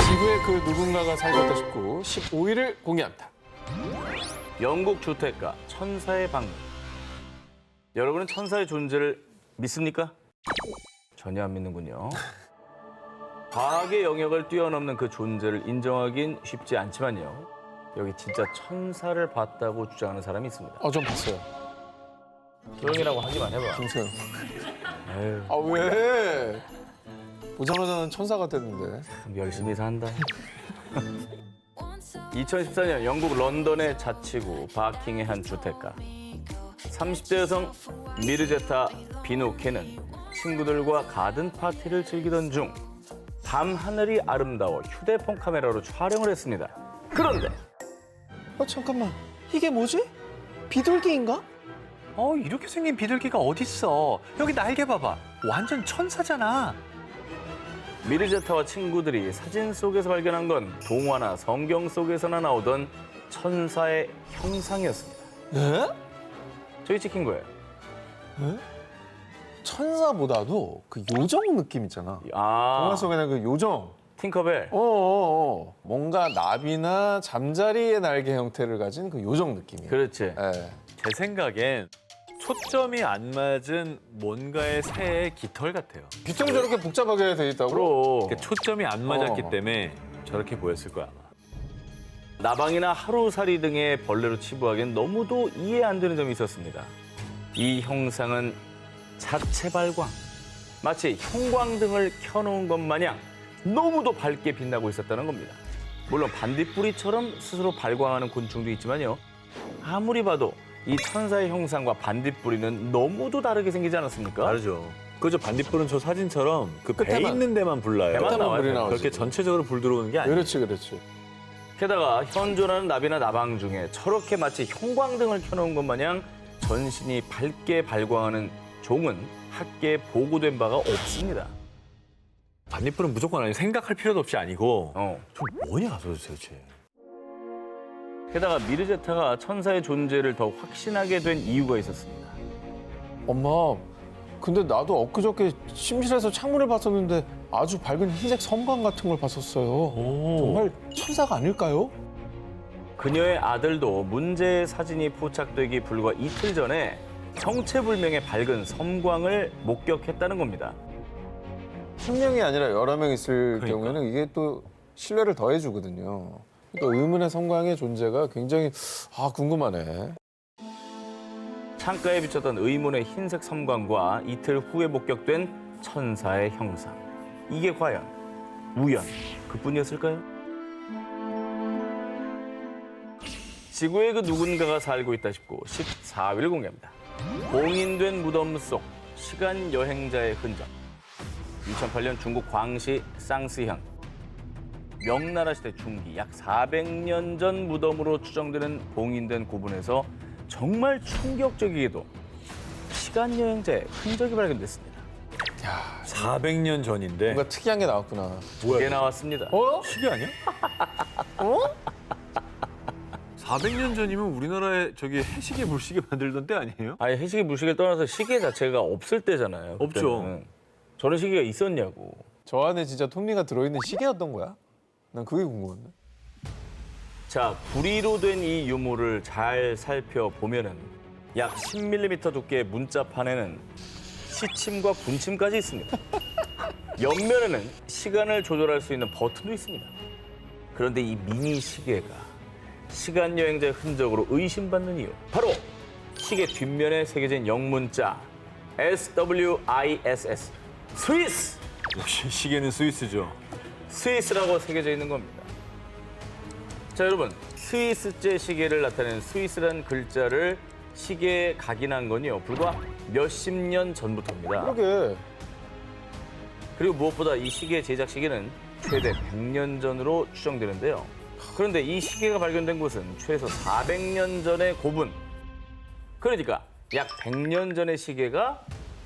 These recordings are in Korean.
지구에 그 누군가가 살고 있다 싶고 15위를 공개합니다. 영국 주택가 천사의 방문. 여러분은 천사의 존재를 믿습니까? 전혀 안 믿는군요. 과학의 영역을 뛰어넘는 그 존재를 인정하긴 쉽지 않지만요. 여기 진짜 천사를 봤다고 주장하는 사람이 있습니다. 전 봤어요. 조용이라고 하기만 해봐. 김세영. 에휴, 아, 왜? 보자마자는 천사가 됐는데. 참 열심히 산다. 2014년 영국 런던의 자치구 바킹의 한 주택가. 30대 여성 미르제타 비노케는 친구들과 가든 파티를 즐기던 중 밤 하늘이 아름다워 휴대폰 카메라로 촬영을 했습니다. 그런데 잠깐만. 이게 뭐지? 비둘기인가? 이렇게 생긴 비둘기가 어딨어. 여기 날개 봐봐. 완전 천사잖아. 미르제타와 친구들이 사진 속에서 발견한 건 동화나 성경 속에서나 나오던 천사의 형상이었습니다. 네? 저기 찍힌 거예요. 천사보다도 그 요정 느낌 있잖아. 동화 속에는 그 요정. 팅커벨. 뭔가 나비나 잠자리의 날개 형태를 가진 그 요정 느낌이에요. 그렇지. 예. 제 생각엔 초점이 안 맞은 뭔가의 새의 깃털 같아요. 깃털 저렇게 복잡하게 돼 있다고? 프로. 그러니까 초점이 안 맞았기 때문에 저렇게 보였을 거야. 아마. 나방이나 하루살이 등의 벌레로 치부하기엔 너무도 이해 안 되는 점이 있었습니다. 이 형상은 자체 발광, 마치 형광등을 켜놓은 것 마냥 너무도 밝게 빛나고 있었다는 겁니다. 물론 반딧불이처럼 스스로 발광하는 곤충도 있지만요. 아무리 봐도 이 천사의 형상과 반딧불이는 너무도 다르게 생기지 않았습니까? 다르죠. 그저 반딧불은 저 사진처럼 그 배 끝에만. 있는 데만 불나요. 배만 나와요. 불이 나오지. 그렇게 전체적으로 불 들어오는 게 아니에요. 그렇지. 게다가 현존하는 나비나 나방 중에 저렇게 마치 형광등을 켜놓은 것 마냥 전신이 밝게 발광하는 종은 학계에 보고된 바가 없습니다. 반딧불은 무조건 아니 생각할 필요도 없이 아니고 어. 좀 뭐냐 도대체. 게다가 미르제타가 천사의 존재를 더 확신하게 된 이유가 있었습니다. 엄마, 근데 나도 엊그저께 침실에서 창문을 봤었는데 아주 밝은 흰색 섬광 같은 걸 봤었어요. 정말 천사가 아닐까요? 그녀의 아들도 문제의 사진이 포착되기 불과 이틀 전에 정체불명의 밝은 섬광을 목격했다는 겁니다. 한 명이 아니라 여러 명 있을 그러니까. 경우에는 이게 또 신뢰를 더해주거든요. 그러니까 의문의 섬광의 존재가 굉장히 궁금하네. 창가에 비쳤던 의문의 흰색 섬광과 이틀 후에 목격된 천사의 형상. 이게 과연 우연 그뿐이었을까요? 지구에 그 누군가가 살고 있다 싶고 14위를 공개합니다. 봉인된 무덤 속 시간 여행자의 흔적. 2008년 중국 광시 쌍스현. 명나라 시대 중기 약 400년 전 무덤으로 추정되는 봉인된 고분에서 정말 충격적이게도 시간 여행자의 흔적이 발견됐습니다. 400년 전인데 뭔가 특이한 게 나왔구나. 이게 나왔습니다. 시계 아니야? 400년 전이면 우리나라에 저기 해시계 물시계 만들던 때 아니에요? 아니 해시계 물시계를 떠나서 시계 자체가 없을 때잖아요. 없죠. 그때는. 저런 시계가 있었냐고. 저 안에 진짜 톱니가 들어있는 시계였던 거야? 난 그게 궁금한데. 자, 구리로 된 이 유물을 잘 살펴보면은 약 10mm 두께의 문자판에는 시침과 분침까지 있습니다. 옆면에는 시간을 조절할 수 있는 버튼도 있습니다. 그런데 이 미니 시계가 시간 여행자의 흔적으로 의심받는 이유. 바로 시계 뒷면에 새겨진 영문자 SWISS. 스위스! 역시 시계는 스위스죠. 스위스라고 새겨져 있는 겁니다. 자, 여러분. 스위스제 시계를 나타내는 스위스라는 글자를 시계에 각인한 건요. 불과 몇십 년 전부터입니다. 그러게. 그리고 무엇보다 이 시계 제작 시기는 최대 100년 전으로 추정되는데요. 그런데 이 시계가 발견된 곳은 최소 400년 전의 고분. 그러니까 약 100년 전의 시계가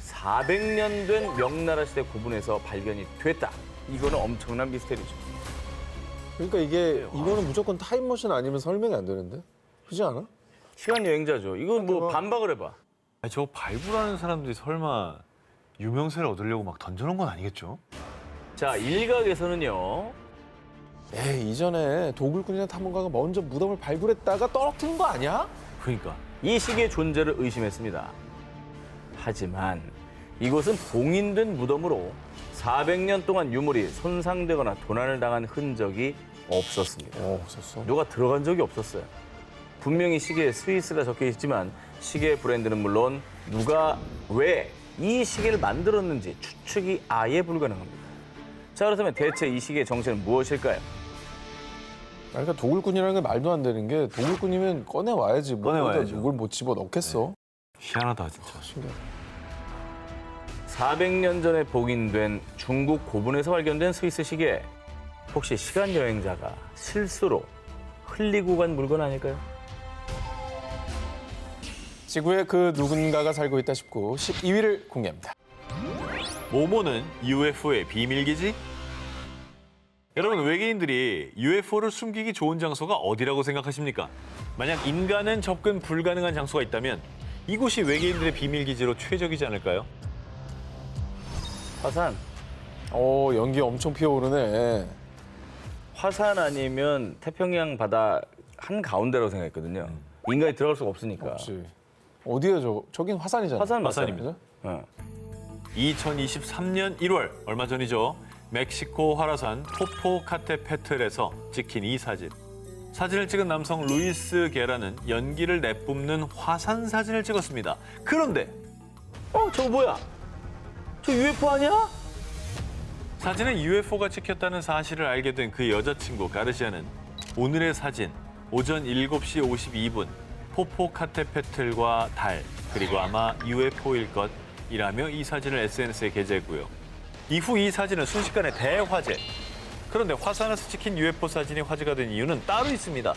400년 된 명나라 시대 고분에서 발견이 됐다. 이거는 엄청난 미스테리죠. 그러니까 이거는 무조건 타임머신 아니면 설명이 안 되는데? 그렇지 않아? 시간 여행자죠. 이거 뭐 반박을 해봐. 아니, 저 발굴하는 사람들이 설마 유명세를 얻으려고 막 던져놓은 건 아니겠죠? 자, 일각에서는요. 이전에 도굴꾼이나 탐험가가 먼저 무덤을 발굴했다가 떨어뜨린 거 아니야? 그러니까. 이 시계의 존재를 의심했습니다. 하지만 이곳은 봉인된 무덤으로 400년 동안 유물이 손상되거나 도난을 당한 흔적이 없었습니다. 없었어. 누가 들어간 적이 없었어요. 분명히 시계에 스위스가 적혀 있지만 시계 브랜드는 물론 누가 왜 이 시계를 만들었는지 추측이 아예 불가능합니다. 자, 그렇다면 대체 이 시계의 정체는 무엇일까요? 그러니까 도굴꾼이라는 게 말도 안 되는 게 도굴꾼이면 꺼내와야지. 뭐 꺼내와야죠. 이걸 못 집어 넣겠어. 희한하다 진짜. 신기하다. 400년 전에 복인된 중국 고분에서 발견된 스위스 시계. 혹시 시간 여행자가 실수로 흘리고 간 물건 아닐까요? 지구에 그 누군가가 살고 있다 싶고 12위를 공개합니다. 모모는 UFO의 비밀기지? 여러분, 외계인들이 UFO를 숨기기 좋은 장소가 어디라고 생각하십니까? 만약 인간은 접근 불가능한 장소가 있다면 이곳이 외계인들의 비밀기지로 최적이지 않을까요? 화산. 연기 엄청 피어오르네. 화산 아니면 태평양 바다 한가운데라고 생각했거든요. 인간이 들어갈 수가 없으니까. 없지. 어디야 저거? 저긴 화산이잖아. 화산 화산입니다. 맞아요. 2023년 1월, 얼마 전이죠. 멕시코 화라산 포포카테페틀에서 찍힌 이 사진. 사진을 찍은 남성 루이스 게라는 연기를 내뿜는 화산 사진을 찍었습니다. 그런데 저거 뭐야? 저 UFO 아니야? 사진에 UFO가 찍혔다는 사실을 알게 된 그 여자친구 가르시아는 오늘의 사진, 오전 7시 52분, 포포카테페틀과 달, 그리고 아마 UFO일 것이라며 이 사진을 SNS에 게재했고요. 이후 이 사진은 순식간에 대화제. 그런데 화산에서 찍힌 UFO 사진이 화제가 된 이유는 따로 있습니다.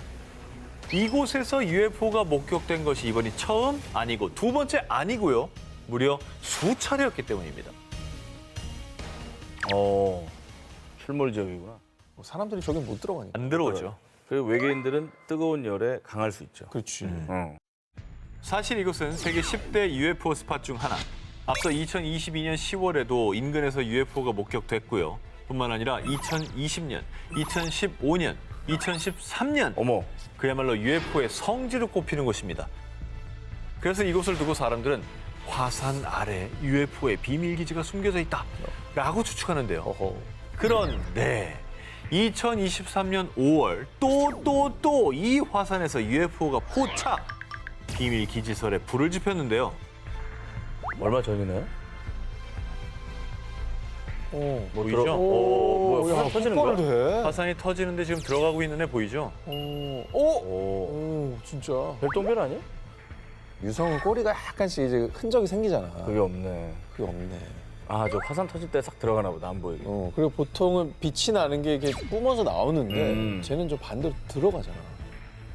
이곳에서 UFO가 목격된 것이 이번이 처음 아니고 두 번째 아니고요. 무려 수차례였기 때문입니다. 출몰 지역이구나. 사람들이 저긴 못 들어가니까. 안 들어오죠. 그리고 외계인들은 뜨거운 열에 강할 수 있죠. 그렇지. 사실 이곳은 세계 10대 UFO 스팟 중 하나. 앞서 2022년 10월에도 인근에서 UFO가 목격됐고요. 뿐만 아니라 2020년, 2015년, 2013년 어머. 그야말로 UFO의 성지로 꼽히는 곳입니다. 그래서 이곳을 두고 사람들은 화산 아래 UFO의 비밀기지가 숨겨져 있다라고 추측하는데요. 어허. 그런데 2023년 5월 또 이 화산에서 UFO가 포착! 비밀 기지설에 불을 지폈는데요. 얼마 전이나요? 보이죠? 뭐야, 화산 터지는 거야? 돼. 화산이 터지는데 지금 들어가고 있는 애 보이죠? 진짜. 별똥별 아니야? 유성은 꼬리가 약간씩 이제 흔적이 생기잖아. 그게 없네. 그게 없네. 아, 저 화산 터질 때 싹 들어가나 보다, 안 보이게. 그리고 보통은 빛이 나는 게 이렇게 뿜어서 나오는데 쟤는 좀 반대로 들어가잖아.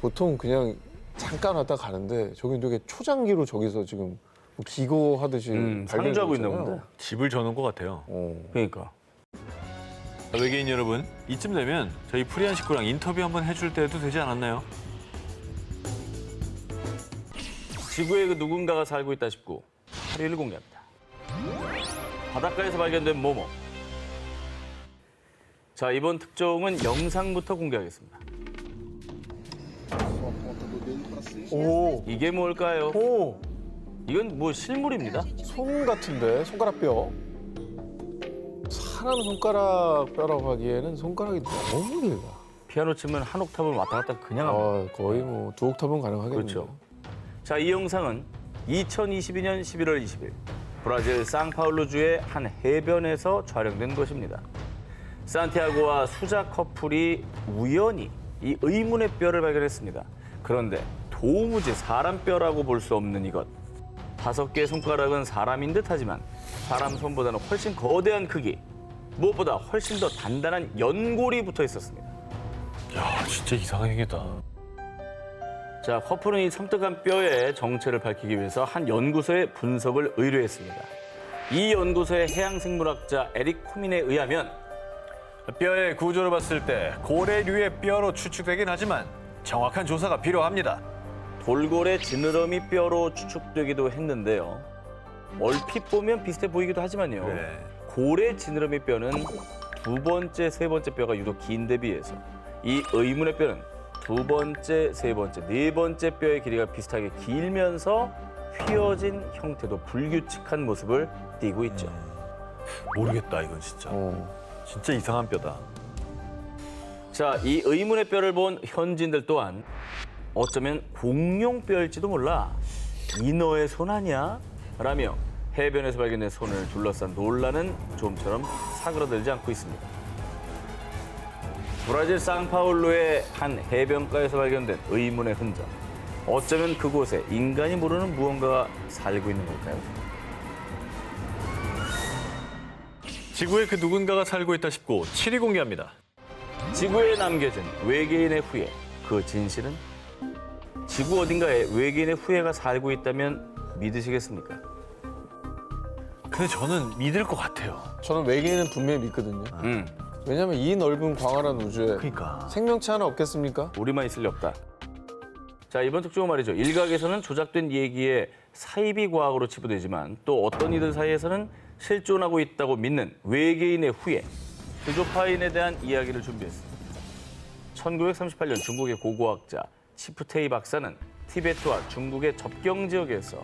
보통 그냥 잠깐 왔다 가는데 저긴 되게 초장기로 저기서 지금 뭐 기거하듯이 상주하고 있나 있잖아요. 본데. 집을 저는 것 같아요. 그러니까. 외계인 여러분, 이쯤 되면 저희 프리한 식구랑 인터뷰 한번 해줄 때도 되지 않았나요? 지구에 그 누군가가 살고 있다 싶고 8위를 공개합니다. 바닷가에서 발견된 모모. 자, 이번 특종은 영상부터 공개하겠습니다. 이게 뭘까요? 이건 뭐 실물입니다. 손 같은데 손가락뼈. 사람 손가락 뼈라고 하기에는 손가락이 너무 길다. 피아노 치면 한 옥탑을 왔다 갔다 그냥 합니다. 거의 뭐 두 옥탑은 가능하겠네요. 그렇죠. 자, 이 영상은 2022년 11월 20일 브라질 상파울루주의 한 해변에서 촬영된 것입니다. 산티아고와 수자 커플이 우연히 이 의문의 뼈를 발견했습니다. 그런데 도무지 사람 뼈라고 볼 수 없는 이것. 5개의 손가락은 사람인 듯하지만 사람 손보다는 훨씬 거대한 크기. 무엇보다 훨씬 더 단단한 연골이 붙어 있었습니다. 야, 진짜 이상하게 생겼다. 자, 커플은 이 섬뜩한 뼈의 정체를 밝히기 위해서 한 연구소에 분석을 의뢰했습니다. 이 연구소의 해양생물학자 에릭 코민에 의하면 뼈의 구조를 봤을 때 고래류의 뼈로 추측되긴 하지만 정확한 조사가 필요합니다. 돌고래 지느러미 뼈로 추측되기도 했는데요. 얼핏 보면 비슷해 보이기도 하지만요. 그래. 고래 지느러미 뼈는 두 번째, 세 번째 뼈가 유독 긴데 비해서 이 의문의 뼈는 두 번째, 세 번째, 네 번째 뼈의 길이가 비슷하게 길면서 휘어진 형태도 불규칙한 모습을 띠고 있죠. 모르겠다 이건 진짜. 진짜 이상한 뼈다. 자, 이 의문의 뼈를 본 현지인들 또한 어쩌면 공룡뼈일지도 몰라. 인어의 손 아니야? 라며 해변에서 발견된 손을 둘러싼 논란은 좀처럼 사그러들지 않고 있습니다. 브라질 상파울루의 한 해변가에서 발견된 의문의 흔적. 어쩌면 그곳에 인간이 모르는 무언가가 살고 있는 걸까요? 지구에 그 누군가가 살고 있다 싶고 7위 공개합니다. 지구에 남겨진 외계인의 후예, 그 진실은? 지구 어딘가에 외계인의 후예가 살고 있다면 믿으시겠습니까? 근데 저는 믿을 것 같아요. 저는 외계인은 분명히 믿거든요. 왜냐하면 이 넓은 광활한 우주에 그러니까. 생명체 하나 없겠습니까? 우리만 있을 리 없다. 자, 이번 특종은 말이죠. 일각에서는 조작된 얘기에 사이비 과학으로 치부되지만 또 어떤 이들 사이에서는 실존하고 있다고 믿는 외계인의 후예, 드조파인에 대한 이야기를 준비했습니다. 1938년 중국의 고고학자 치프테이 박사는 티베트와 중국의 접경 지역에서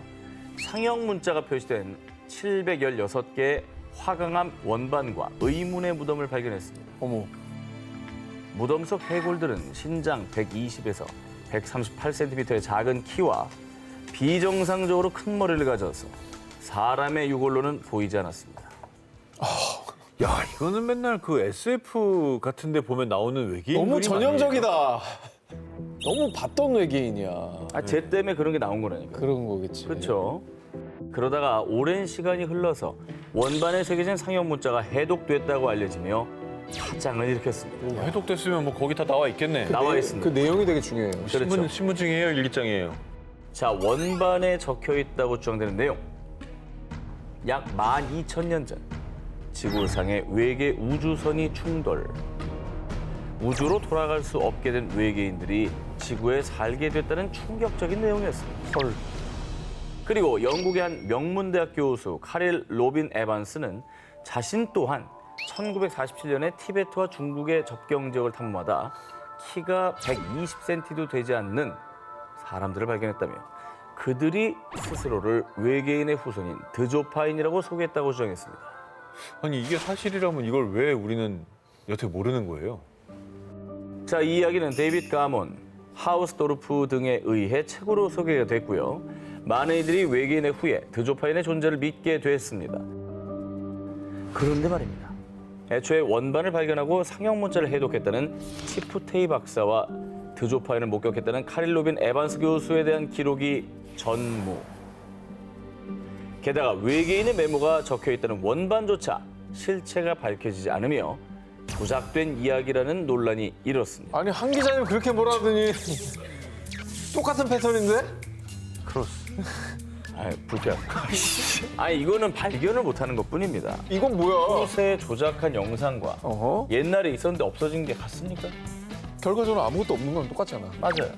상형 문자가 표시된 716개의 화강암 원반과 의문의 무덤을 발견했습니다. 어머, 무덤 속 해골들은 신장 120에서 138cm의 작은 키와 비정상적으로 큰 머리를 가져서 사람의 유골로는 보이지 않았습니다. 야 이거는 맨날 그 SF 같은데 보면 나오는 외계인 너무 그림 전형적이다. 너무 봤던 외계인이야. 아, 쟤 때문에 그런 게 나온 거라니까. 그런 거겠지. 그렇죠. 그러다가 오랜 시간이 흘러서 원반에 새겨진 상형 문자가 해독됐다고 알려지며 파장을 일으켰습니다. 아니에요? 해독됐으면 뭐 거기 다 나와 있겠네. 나와 그 있습니다. 내용이 되게 중요해요. 그렇죠. 신분증이에요, 일기장이에요. 자, 원반에 적혀 있다고 주장되는 내용. 약 12,000년 전 지구상의 외계 우주선이 충돌. 우주로 돌아갈 수 없게 된 외계인들이 지구에 살게 됐다는 충격적인 내용이었습니다. 헐. 그리고 영국의 한 명문대학 교수 카릴 로빈 에반스는 자신 또한 1947년에 티베트와 중국의 접경 지역을 탐험하다 키가 120cm도 되지 않는 사람들을 발견했다며 그들이 스스로를 외계인의 후손인 드조파인이라고 소개했다고 주장했습니다. 아니 이게 사실이라면 이걸 왜 우리는 여태 모르는 거예요? 자, 이 이야기는 데이빗 가몬, 하우스도르프 등에 의해 책으로 소개가 됐고요. 많은 이들이 외계인의 후예, 드조파인의 존재를 믿게 됐습니다. 그런데 말입니다. 애초에 원반을 발견하고 상형 문자를 해독했다는 치프테이 박사와 드조파인을 목격했다는 카릴 로빈 에반스 교수에 대한 기록이 전무. 게다가 외계인의 메모가 적혀 있다는 원반조차 실체가 밝혀지지 않으며 조작된 이야기라는 논란이 일었습니다. 아니 한 기자님 그렇게 뭐라 하더니 똑같은 패턴인데? 크로스. 아, 불쾌한. 아니 이거는 발견을 못하는 것뿐입니다. 이건 뭐야? 새 조작한 영상과 어허. 옛날에 있었는데 없어진 게 같습니까? 결과적으로 아무것도 없는 건 똑같잖아. 맞아요.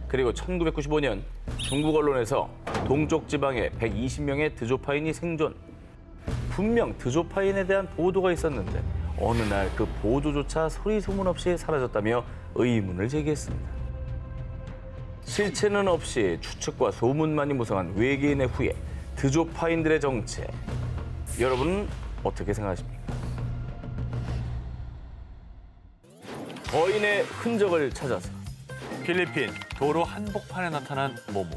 그리고 1995년 중국 언론에서 동쪽 지방에 120명의 드조파인이 생존. 분명 드조파인에 대한 보도가 있었는데 어느 날 그 보도조차 소리 소문 없이 사라졌다며 의문을 제기했습니다. 실체는 없이 추측과 소문만이 무성한 외계인의 후예, 드조파인들의 정체. 여러분은 어떻게 생각하십니까? 거인의 흔적을 찾아서. 필리핀 도로 한복판에 나타난 모모.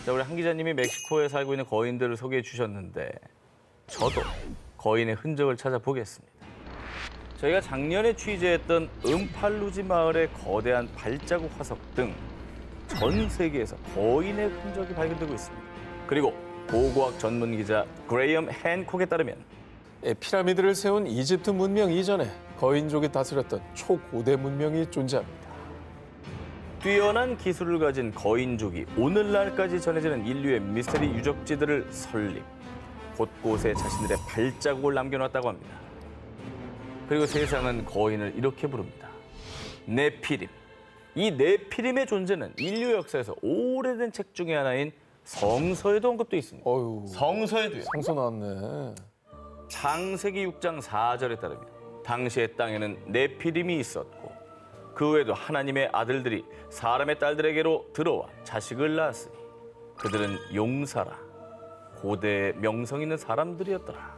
자, 우리 한 기자님이 멕시코에 살고 있는 거인들을 소개해 주셨는데 저도 거인의 흔적을 찾아보겠습니다. 저희가 작년에 취재했던 음팔루지 마을의 거대한 발자국 화석 등 전 세계에서 거인의 흔적이 발견되고 있습니다. 그리고 고고학 전문 기자 그레이엄 핸콕에 따르면 피라미드를 세운 이집트 문명 이전에 거인족이 다스렸던 초고대 문명이 존재합니다. 뛰어난 기술을 가진 거인족이 오늘날까지 전해지는 인류의 미스터리 유적지들을 설립, 곳곳에 자신들의 발자국을 남겨놨다고 합니다. 그리고 세상은 거인을 이렇게 부릅니다. 네피림. 이 네피림의 존재는 인류 역사에서 오래된 책 중에 하나인 성서에도 언급돼 있습니다. 어휴, 성서에도요. 상서 나왔네. 창세기 6장 4절에 따르면 당시의 땅에는 네피림이 있었고 그 외에도 하나님의 아들들이 사람의 딸들에게로 들어와 자식을 낳았으니 그들은 용사라 고대의 명성 있는 사람들이었더라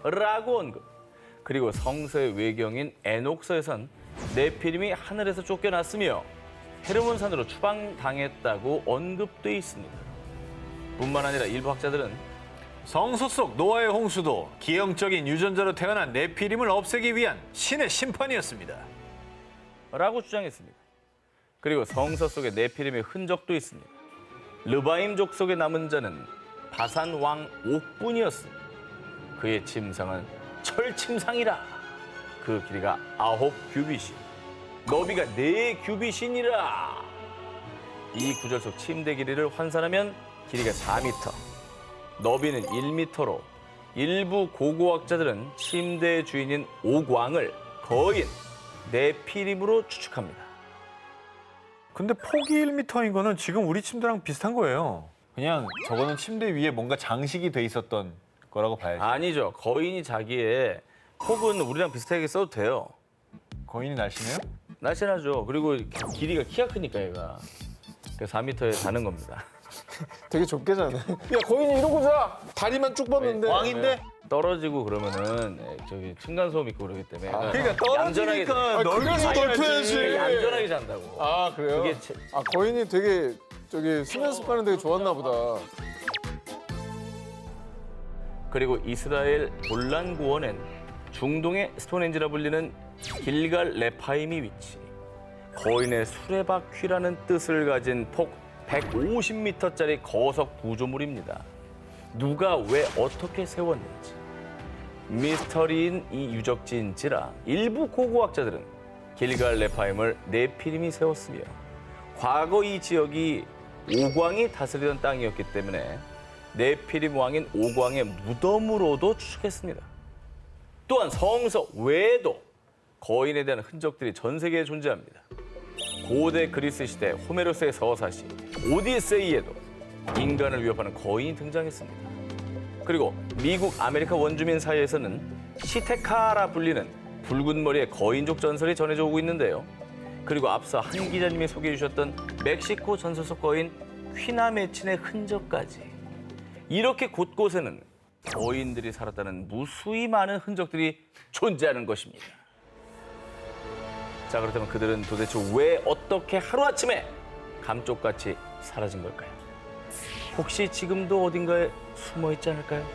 라고 언급. 그리고 성서의 외경인 에녹서에선 네피림이 하늘에서 쫓겨났으며 헤르몬산으로 추방당했다고 언급돼 있습니다. 뿐만 아니라 일부 학자들은 성서 속 노아의 홍수도 기형적인 유전자로 태어난 네피림을 없애기 위한 신의 심판이었습니다. 라고 주장했습니다. 그리고 성서 속에 네피림의 흔적도 있습니다. 르바임 족속의 남은 자는 바산 왕 옥분이었습니다. 그의 침상은 철침상이라 그 길이가 9규빗이 너비가 4규빗이니라. 이 구절 속 침대 길이를 환산하면 길이가 4m, 너비는 1m로 일부 고고학자들은 침대의 주인인 옥왕을 거인 네피림으로 추측합니다. 근데 폭이 1m인 거는 지금 우리 침대랑 비슷한 거예요. 그냥 저거는 침대 위에 뭔가 장식이 돼 있었던 거라고 봐야죠. 아니죠. 거인이 자기의 폭은 우리랑 비슷하게 써도 돼요. 거인이 날씬해요? 날씬하죠. 그리고 길이가 키가 크니까 얘가. 그래서 4m에 다는 겁니다. 되게 좁게 자네. 야 거인이 이러고 자. 다리만 쭉 뻗는데. 왕인데? 떨어지고 그러면은 저기 층간소음 있고 그러기 때문에 그러니까 떨어지니까 그래서 넓혀야지. 얌전하게 잔다고. 아 그래요? 그게 거인이 되게 저기 수면 습관은 되게 좋았나 보다. 그리고 이스라엘 골란 고원엔 중동의 스톤헨지라 불리는 길갈 레파임이 위치. 거인의 수레바퀴라는 뜻을 가진 폭 150m짜리 거석 구조물입니다. 누가 왜 어떻게 세웠는지 미스터리인 이 유적지인지라 일부 고고학자들은 길갈 레파임을 네피림이 세웠으며 과거 이 지역이 오광이 다스리던 땅이었기 때문에 네피림 왕인 오광의 무덤으로도 추측했습니다. 또한 성서 외에도 거인에 대한 흔적들이 전 세계에 존재합니다. 고대 그리스 시대 호메로스의 서사시 오디세이에도 인간을 위협하는 거인이 등장했습니다. 그리고 미국 아메리카 원주민 사이에서는 시테카라 불리는 붉은 머리의 거인족 전설이 전해져 오고 있는데요. 그리고 앞서 한 기자님이 소개해 주셨던 멕시코 전설 속 거인 휘나메친의 흔적까지 이렇게 곳곳에는 거인들이 살았다는 무수히 많은 흔적들이 존재하는 것입니다. 자, 그렇다면 그들은 도대체 왜 어떻게 하루아침에 감쪽같이 사라진 걸까요? 혹시 지금도 어딘가에 숨어 있지 않을까요?